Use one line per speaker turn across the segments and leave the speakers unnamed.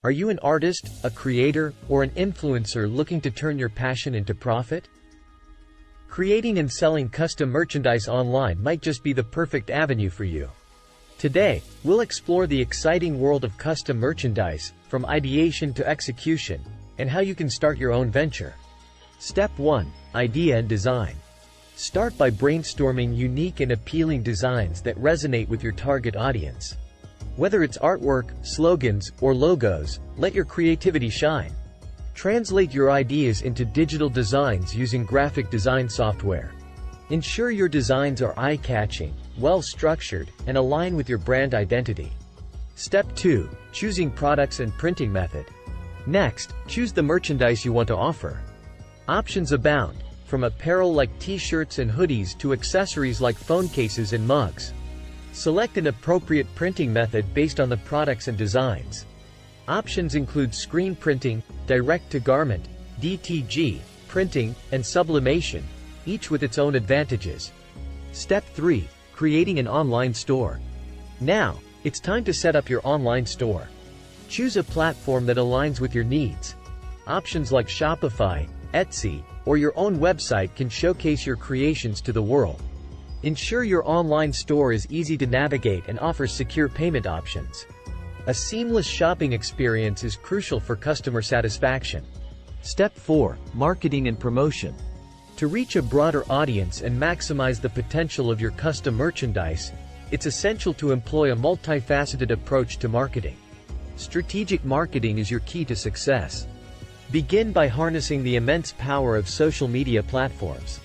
Are you an artist, a creator, or an influencer looking to turn your passion into profit? Creating and selling custom merchandise online might just be the perfect avenue for you. Today, we'll explore the exciting world of custom merchandise, from ideation to execution, and how you can start your own venture. Step 1. Idea and design. Start by brainstorming unique and appealing designs that resonate with your target audience. Whether it's artwork, slogans, or logos, let your creativity shine. Translate your ideas into digital designs using graphic design software. Ensure your designs are eye-catching, well-structured, and align with your brand identity. Step 2. Choosing products and printing method. Next, choose the merchandise you want to offer. Options abound, from apparel like t-shirts and hoodies to accessories like phone cases and mugs. Select an appropriate printing method based on the products and designs. Options include screen printing, direct-to-garment, DTG, printing, and sublimation, each with its own advantages. Step 3. Creating an online store. Now, it's time to set up your online store. Choose a platform that aligns with your needs. Options like Shopify, Etsy, or your own website can showcase your creations to the world. Ensure your online store is easy to navigate and offers secure payment options. A seamless shopping experience is crucial for customer satisfaction. Step 4. Marketing and promotion. To reach a broader audience and maximize the potential of your custom merchandise, it's essential to employ a multifaceted approach to marketing. Strategic marketing is your key to success. Begin by harnessing the immense power of social media platforms.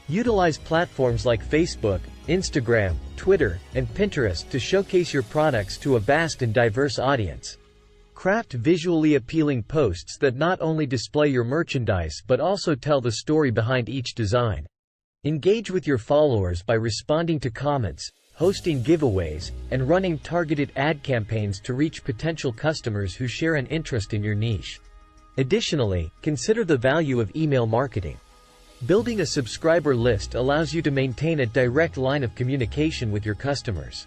Utilize platforms like Facebook, Instagram, Twitter, and Pinterest to showcase your products to a vast and diverse audience. Craft visually appealing posts that not only display your merchandise but also tell the story behind each design. Engage with your followers by responding to comments, hosting giveaways, and running targeted ad campaigns to reach potential customers who share an interest in your niche. Additionally, consider the value of email marketing. Building a subscriber list allows you to maintain a direct line of communication with your customers.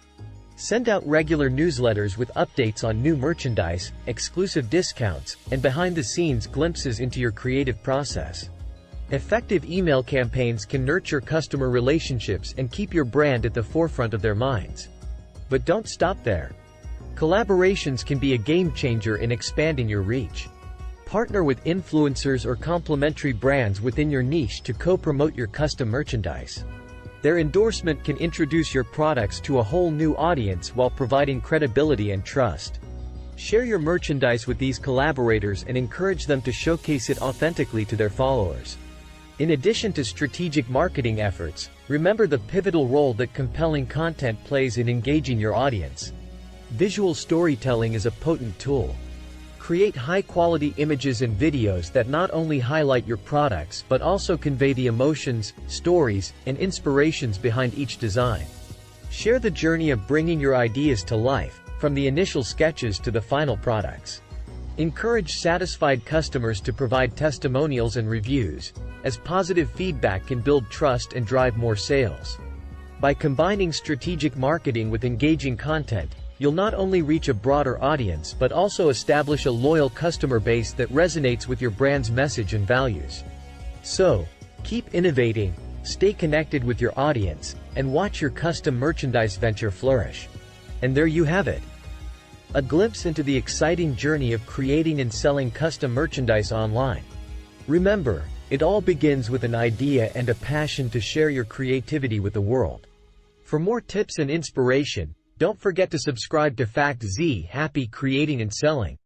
Send out regular newsletters with updates on new merchandise, exclusive discounts, and behind-the-scenes glimpses into your creative process. Effective email campaigns can nurture customer relationships and keep your brand at the forefront of their minds. But don't stop there. Collaborations can be a game-changer in expanding your reach. Partner with influencers or complementary brands within your niche to co-promote your custom merchandise. Their endorsement can introduce your products to a whole new audience while providing credibility and trust. Share your merchandise with these collaborators and encourage them to showcase it authentically to their followers. In addition to strategic marketing efforts, remember the pivotal role that compelling content plays in engaging your audience. Visual storytelling is a potent tool. Create high-quality images and videos that not only highlight your products but also convey the emotions, stories, and inspirations behind each design. Share the journey of bringing your ideas to life, from the initial sketches to the final products. Encourage satisfied customers to provide testimonials and reviews, as positive feedback can build trust and drive more sales. By combining strategic marketing with engaging content, you'll not only reach a broader audience but also establish a loyal customer base that resonates with your brand's message and values. So, keep innovating, stay connected with your audience, and watch your custom merchandise venture flourish. And there you have it. A glimpse into the exciting journey of creating and selling custom merchandise online. Remember, it all begins with an idea and a passion to share your creativity with the world. For more tips and inspiration, don't forget to subscribe to FactZ. Happy creating and selling.